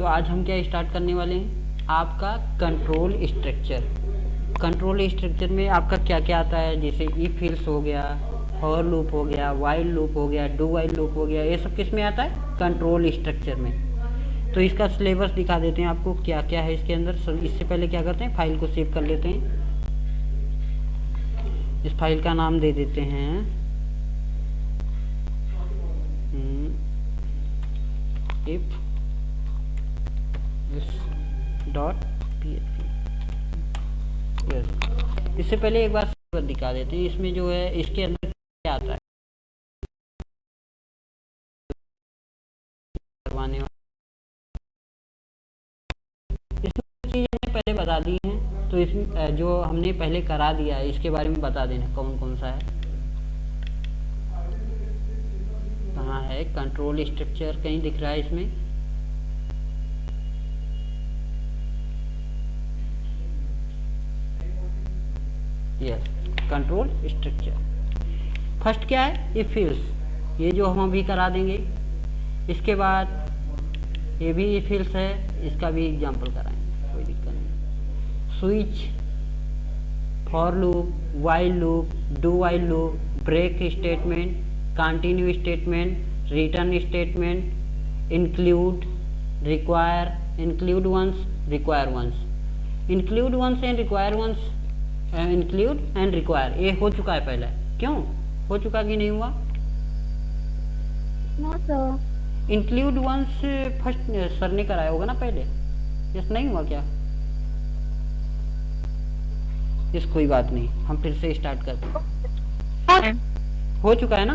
तो आज हम क्या स्टार्ट करने वाले हैं, आपका कंट्रोल स्ट्रक्चर। कंट्रोल स्ट्रक्चर में आपका क्या क्या आता है, जैसे इफ एल्स हो गया, फॉर लूप हो गया, वाइल लूप हो गया, डू वाइल लूप हो गया, ये सब किस में आता है, कंट्रोल स्ट्रक्चर में। तो इसका सिलेबस दिखा देते हैं आपको क्या क्या है इसके अंदर। इससे पहले क्या करते हैं, फाइल को सेव कर लेते हैं। इस फाइल का नाम दे देते हैं इफ डॉट php। इससे पहले एक बार दिखा देते हैं, इसमें जो है इसके अंदर क्या आता है करवाने वाला। इसमें चीज़ें पहले बता दी हैं, तो इसमें जो हमने पहले करा दिया है इसके बारे में बता देना कौन कौन सा है। कहाँ है कंट्रोल स्ट्रक्चर, कहीं दिख रहा है इसमें? Yes, control structure. फर्स्ट क्या है, इफ एल्स, ये जो हम अभी करा देंगे। इसके बाद ये भी इफ एल्स है, इसका भी एग्जांपल कराएंगे, कोई दिक्कत नहीं। Switch, for loop, while loop, do while loop, break statement, continue statement, return statement, include, require, include once, require once, include once and require once, include and require, ये हो चुका है पहले। क्यों हो चुका कि नहीं हुआ? No sir. Include once first sir ने कराया होगा ना पहले, यस नहीं हुआ क्या? इस कोई बात नहीं, हम फिर से स्टार्ट करते हैं। हो चुका है ना?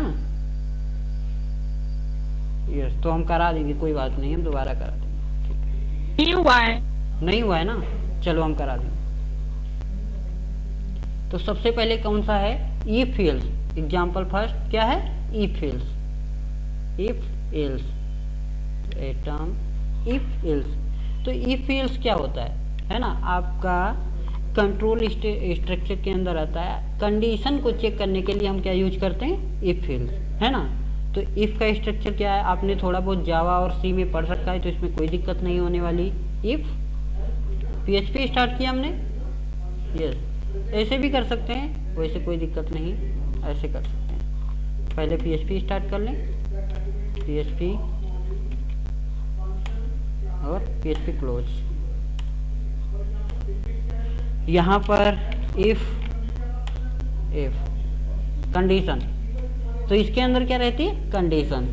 यस, तो हम करा देंगे, कोई बात नहीं, हम दोबारा करा देंगे। नहीं हुआ है। नहीं हुआ है ना, चलो हम करा देंगे। तो सबसे पहले कौन सा है, इफ एल्स। एग्जाम्पल फर्स्ट क्या है, if else. If else term, if else. तो इफ एल्स क्या होता है ना, आपका कंट्रोल स्ट्रक्चर के अंदर आता है। कंडीशन को चेक करने के लिए हम क्या यूज करते हैं, इफ एल्स, है ना। तो इफ का स्ट्रक्चर क्या है, आपने थोड़ा बहुत जावा और सी में पढ़ रखा है, तो इसमें कोई दिक्कत नहीं होने वाली। इफ PHP स्टार्ट किया हमने, यस, ऐसे भी कर सकते हैं, वैसे कोई दिक्कत नहीं, ऐसे कर सकते हैं। पहले PHP स्टार्ट कर लें, PHP और PHP क्लोज। यहाँ पर इफ कंडीशन, तो इसके अंदर क्या रहती है, कंडीशन,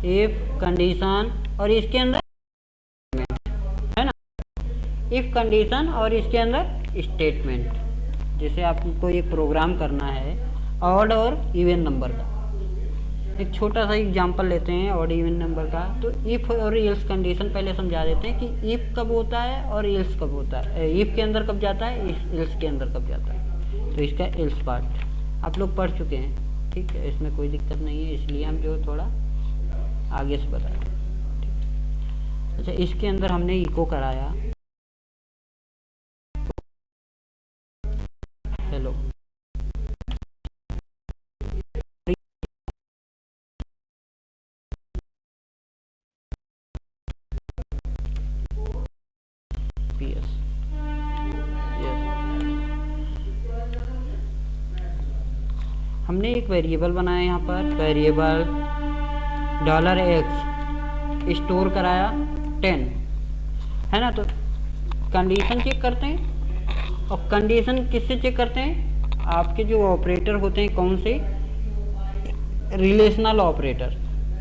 इफ कंडीशन, और इसके अंदर है ना, इफ कंडीशन और इसके अंदर स्टेटमेंट। जैसे आपको एक प्रोग्राम करना है ऑड और इवन नंबर का, एक छोटा सा एग्जांपल लेते हैं ऑड इवन नंबर का। तो इफ और एल्स कंडीशन पहले समझा देते हैं कि इफ कब होता है और एल्स कब होता है, इफ के अंदर कब जाता है, एल्स के अंदर कब जाता है। तो इसका एल्स पार्ट आप लोग पढ़ चुके हैं, ठीक है, इसमें कोई दिक्कत नहीं है, इसलिए हम जो थोड़ा आगे से बताएं। अच्छा, इसके अंदर हमने इको कराया, हेलो, PS, हमने एक वेरिएबल बनाया यहाँ पर, वेरिएबल $x स्टोर कराया 10, है ना। तो कंडीशन चेक करते हैं, और कंडीशन किससे चेक करते हैं, आपके जो ऑपरेटर होते हैं, कौन से, रिलेशनल ऑपरेटर,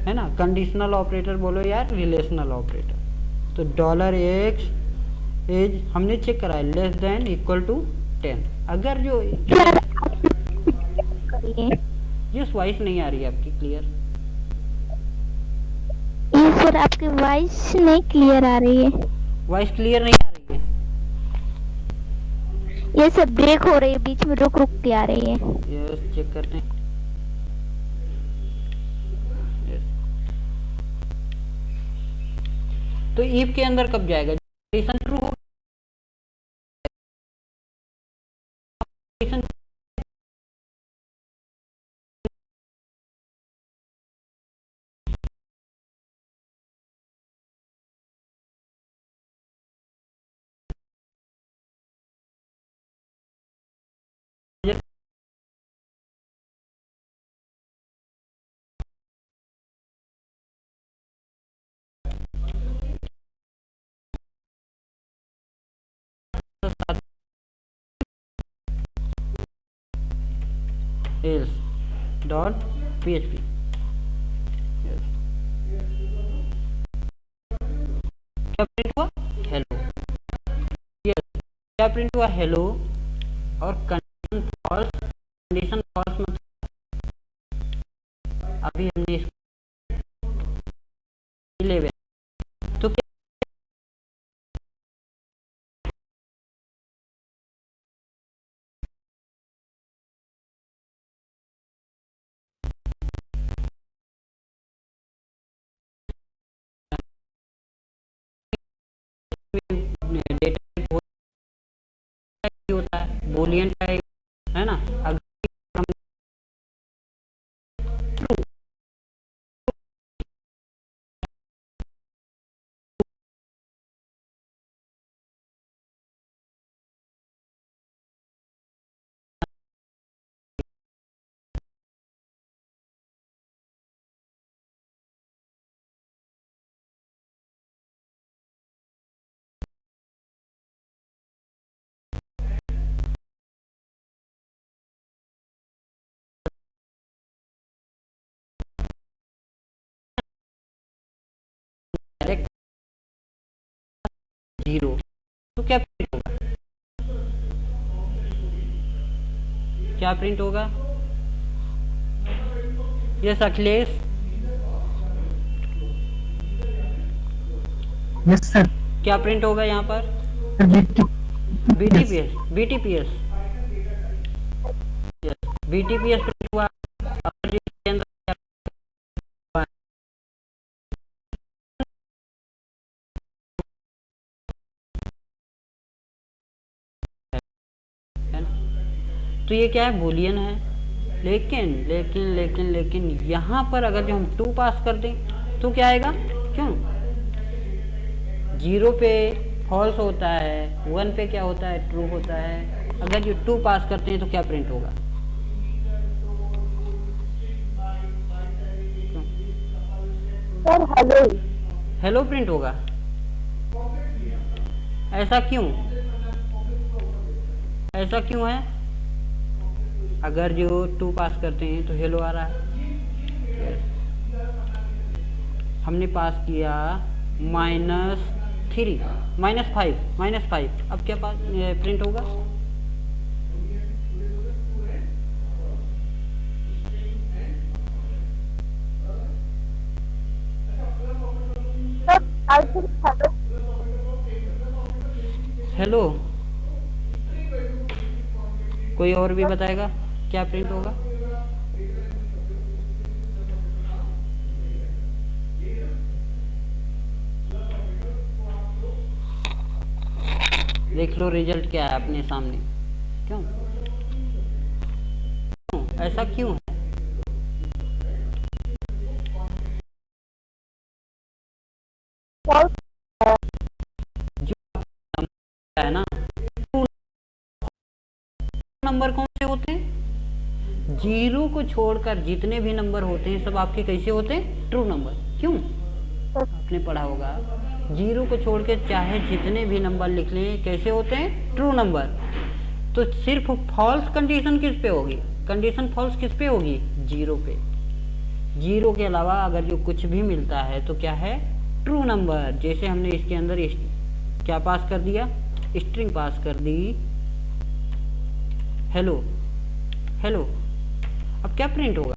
है ना। कंडीशनल ऑपरेटर बोलो यार, रिलेशनल ऑपरेटर। तो $x इज हमने चेक कराया लेस देन इक्वल टू 10। अगर जो यस, वॉइस नहीं आ रही है आपकी क्लियर। ये सर आपकी वॉइस नहीं क्लियर आ रही है। वॉइस क्लियर नहीं आ रही है, ये सब ब्रेक हो रही है, बीच में रुक रुक के आ रही है। यस, चेक करते हैं। यस, तो इफ के अंदर कब जाएगा, कंडीशन ट्रू हो, कंडीशन एल्स डॉट php। क्या प्रिंट हुआ? हेलो। यस, क्या प्रिंट हुआ? हेलो। और कंडीशन फॉल्स, कंडीशन फॉल्स मतलब अभी हमने इसको 11, तो क्या डेटा होता है? बूलियन टाइप, है ना। अगर हम डायरेक्ट 0, तो क्या प्रिंट होगा? क्या प्रिंट होगा? यस अखिलेश। Yes sir. क्या प्रिंट होगा यहाँ पर? बीटीपीएस, बीटीपीएस, यस बीटीपीएस प्रिंट हुआ। और इसके अंदर क्या हुआ? है ना? तो ये क्या है? बूलियन है। लेकिन लेकिन लेकिन लेकिन यहाँ पर अगर जो हम 2 पास कर दें तो क्या आएगा? क्यों? 0 पे फॉल्स होता है, 1 पे क्या होता है? ट्रू होता है। अगर जो 2 पास करते हैं तो क्या प्रिंट होगा? Sir hello. हेलो प्रिंट होगा। ऐसा क्यों? ऐसा क्यों है? अगर जो 2 पास करते हैं तो हेलो आ रहा है। हमने पास किया -3, -5, अब क्या पास प्रिंट होगा? हेलो। कोई और भी बताएगा क्या प्रिंट होगा? देख लो रिजल्ट क्या है अपने सामने। क्यों? ऐसा क्यों है? जो नंबर है ना, नंबर कौन से होते हैं? 0 को छोड़कर जितने भी नंबर होते हैं सब आपके कैसे होते हैं? True number. क्यों? आपने पढ़ा होगा 0 को छोड़ के चाहे जितने भी नंबर लिख लें कैसे होते हैं? True number. तो सिर्फ फॉल्स कंडीशन किस पे होगी? कंडीशन फॉल्स किस पे होगी? 0 पे। 0 के अलावा अगर जो कुछ भी मिलता है तो क्या है? True number. जैसे हमने इसके अंदर क्या पास कर दिया? स्ट्रिंग पास कर दी, हेलो। हेलो, अब क्या प्रिंट होगा?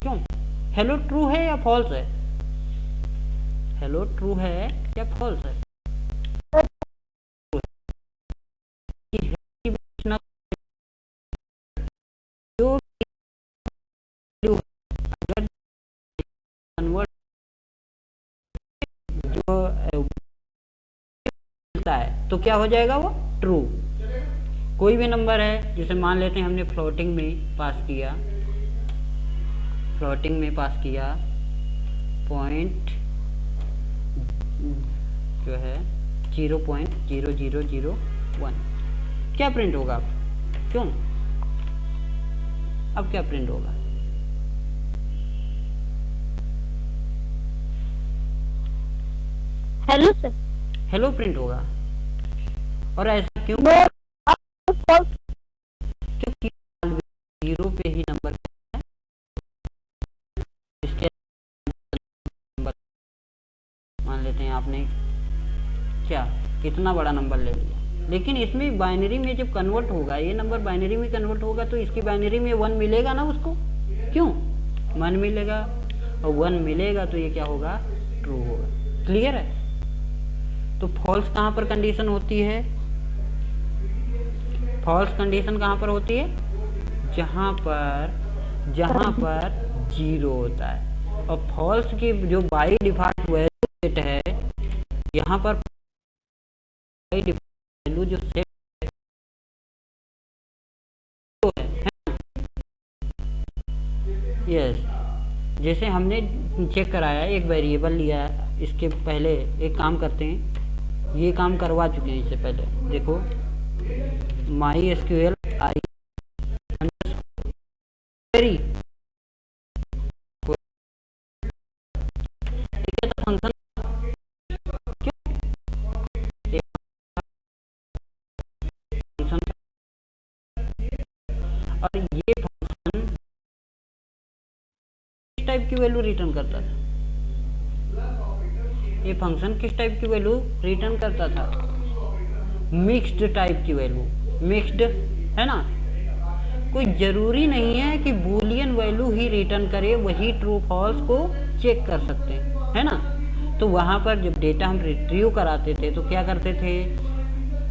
क्यों? हेलो ट्रू है या फॉल्स है? हेलो ट्रू है या फॉल्स है? जो अगर कन्वर्ट जो मिलता है तो क्या हो जाएगा? वो ट्रू। कोई भी नंबर है, जैसे मान लेते हैं हमने फ्लोटिंग में पास किया, फ्लोटिंग में पास किया पॉइंट जो है 0.0001, क्या प्रिंट होगा? अब क्यों? अब क्या प्रिंट होगा? Hello sir. हेलो प्रिंट होगा। और ऐसा क्यों? क्योंकि 0 पे लेते हैं आपने क्या कितना बड़ा नंबर ले लिया। लेकिन इसमें बाइनरी में जब कन्वर्ट होगा, ये नंबर बाइनरी में कन्वर्ट होगा तो इसकी बाइनरी में 1 मिलेगा ना उसको, क्यों 1 मिलेगा, और 1 मिलेगा तो ये क्या होगा, ट्रू होगा। क्लियर है। तो फॉल्स कहाँ पर कंडीशन होती है, फॉल्स कंडीशन कहाँ पर होती है, जहाँ पर 0 होता है। और फॉल्स की जो बाई डिफॉल्ट वैल्यू सेट है, यहाँ पर बाई डिफॉल्ट वैल्यू जो सेट है, यस, जैसे हमने चेक कराया एक वेरिएबल लिया है, इसके पहले एक काम करते हैं, ये काम करवा चुके हैं इससे पहले। देखो my SQL I query function, function और ये फंक्शन किस टाइप की वैल्यू रिटर्न करता था, ये फंक्शन किस टाइप की वैल्यू रिटर्न करता था, मिक्स्ड टाइप की वैल्यू, मिक्स्ड है ना। कोई ज़रूरी नहीं है कि बूलियन वैल्यू ही रिटर्न करे, वही ट्रू फॉल्स को चेक कर सकते हैं, है ना। तो वहाँ पर जब डेटा हम रिट्रीव कराते थे तो क्या करते थे,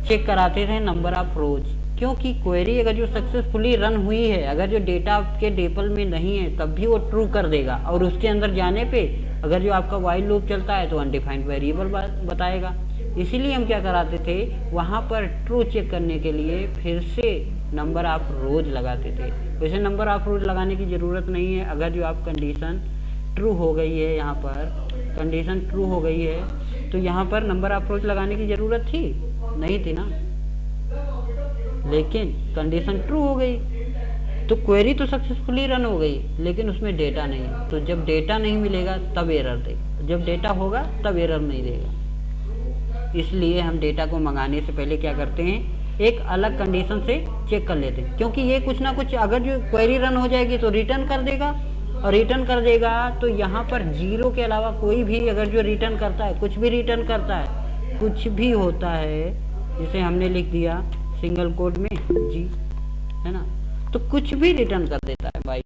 चेक कराते थे नंबर ऑफ रोज, क्योंकि क्वेरी अगर जो सक्सेसफुली रन हुई है, अगर जो डेटा आपके डेपल में नहीं है तब भी वो ट्रू कर देगा, और उसके अंदर जाने पे अगर जो आपका वाइल लूप चलता है तो अनडिफाइंड वेरिएबल बताएगा। इसीलिए हम क्या कराते थे, वहाँ पर ट्रू चेक करने के लिए फिर से नंबर ऑफ रोज लगाते थे। वैसे नंबर ऑफ रोज लगाने की ज़रूरत नहीं है, अगर जो आप कंडीशन ट्रू हो गई है, यहाँ पर कंडीशन ट्रू हो गई है तो यहाँ पर नंबर ऑफ रोज लगाने की ज़रूरत थी नहीं थी ना, लेकिन कंडीशन ट्रू हो गई तो क्वेरी तो सक्सेसफुली रन हो गई, लेकिन उसमें डेटा नहीं। तो जब डेटा नहीं मिलेगा तब एरर देगा, जब डेटा होगा तब एरर नहीं देगा। इसलिए हम डेटा को मंगाने से पहले क्या करते हैं, एक अलग कंडीशन से चेक कर लेते हैं, क्योंकि ये कुछ ना कुछ अगर जो क्वेरी रन हो जाएगी तो रिटर्न कर देगा, और रिटर्न कर देगा तो यहाँ पर 0 के अलावा कोई भी अगर जो रिटर्न करता है, कुछ भी रिटर्न करता है, कुछ भी होता है, जिसे हमने लिख दिया सिंगल कोड में जी, है ना, तो कुछ भी रिटर्न कर देता है भाई,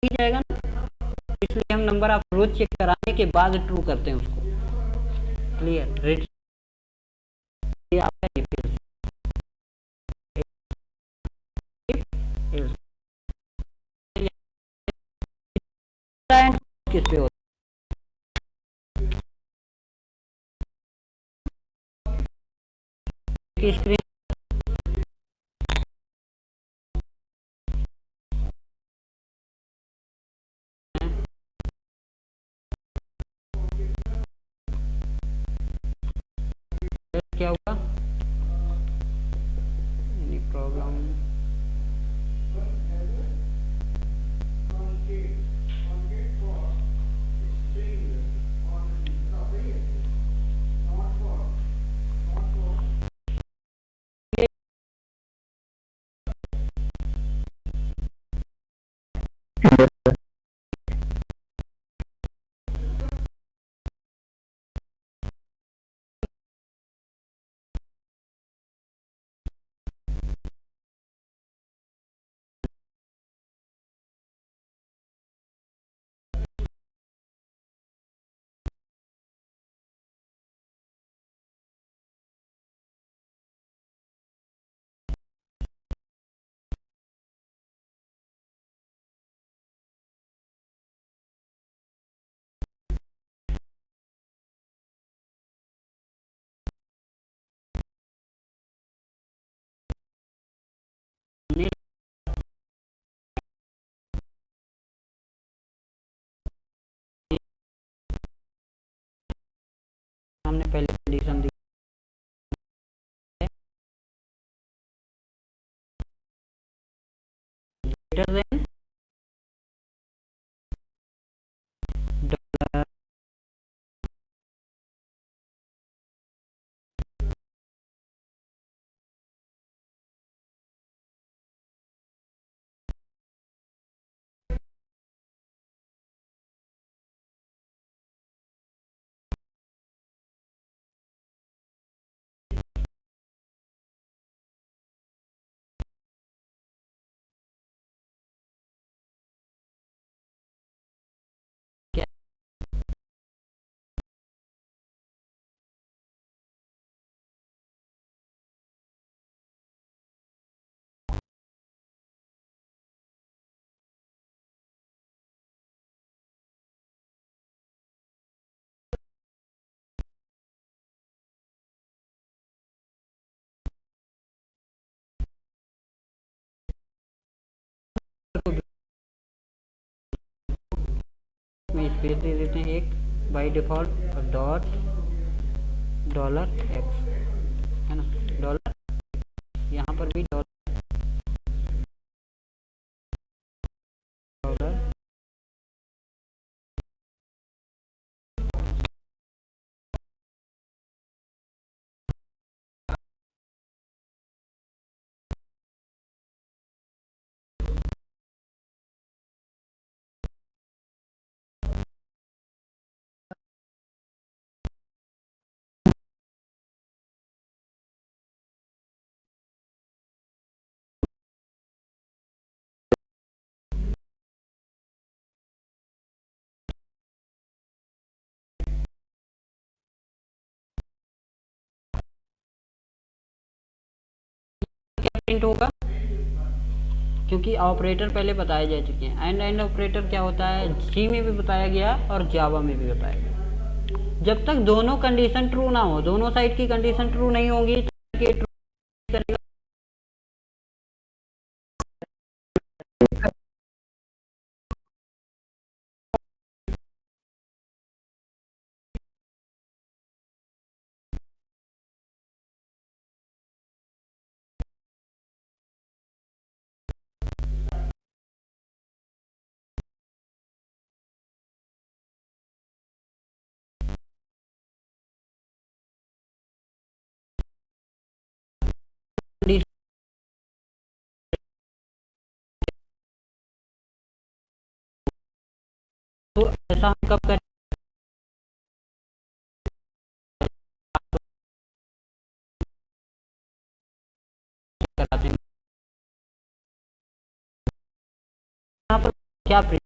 जाएगा ना। इसलिए हम नंबर ऑफ रोज चेक कराने के बाद ट्रू करते हैं उसको। क्लियर, किस पे होता है स्क्रीन, क्या हुआ, एनी प्रॉब्लम, हमने पहले condition the greater than space दे देते हैं एक बाई डिफ़ॉल्ट और डॉट $x, है ना, डॉलर, यहाँ पर भी डॉलर क्या प्रिंट होगा, क्योंकि ऑपरेटर पहले बताए जा चुके हैं। एंड ऑपरेटर क्या होता है, सी में भी बताया गया और जावा में भी बताया गया। जब तक दोनों कंडीशन ट्रू ना हो, दोनों साइड की कंडीशन ट्रू नहीं होगी तो ट्रू करेगा। तो ऐसा हम कब करें, कराते हैं यहाँ पर क्या प्रिंट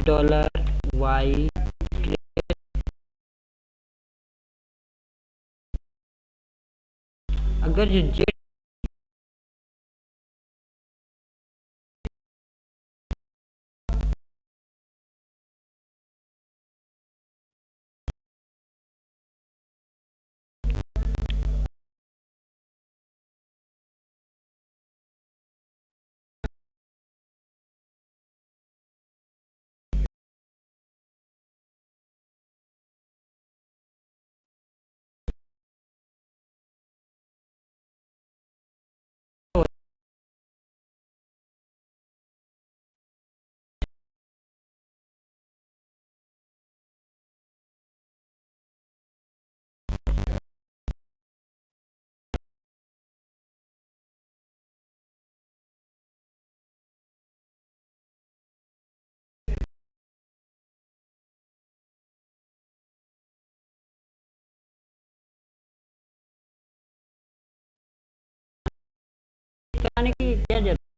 $y अगर जो जेड कराने की क्या जरूरत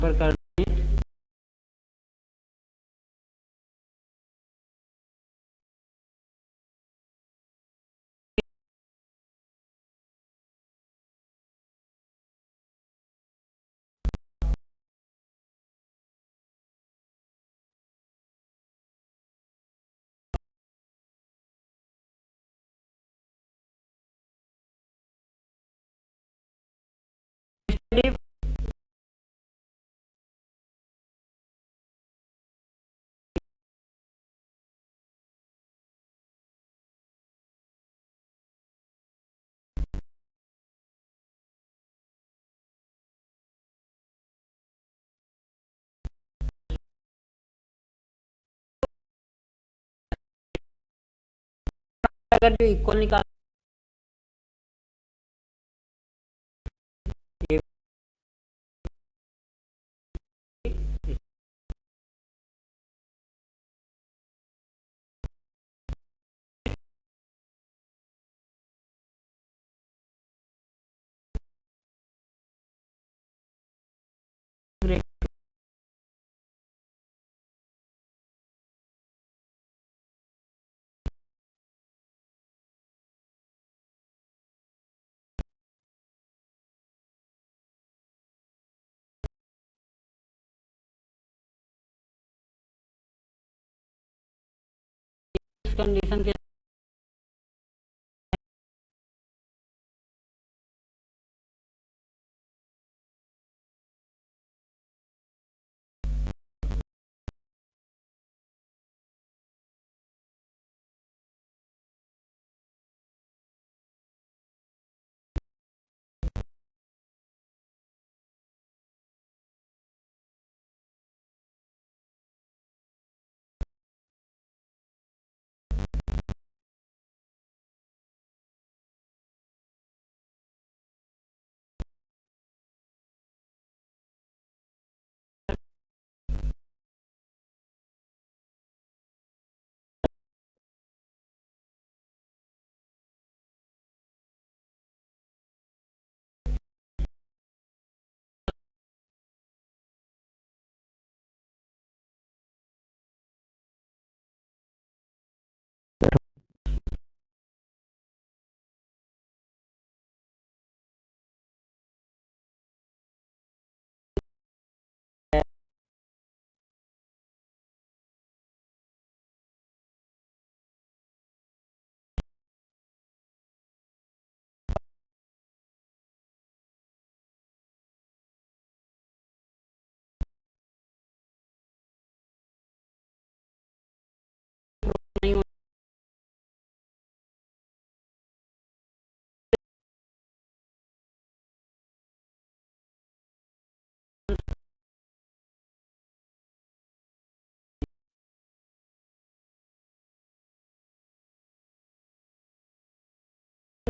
पर कर अगर जो इक्वल निकाल कंडीशन के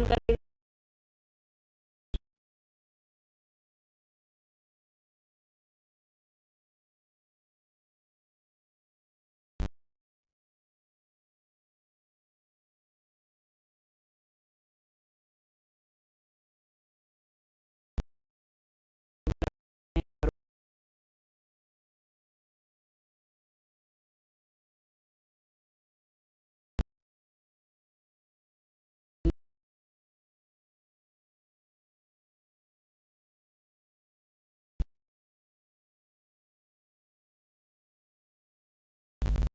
करेगा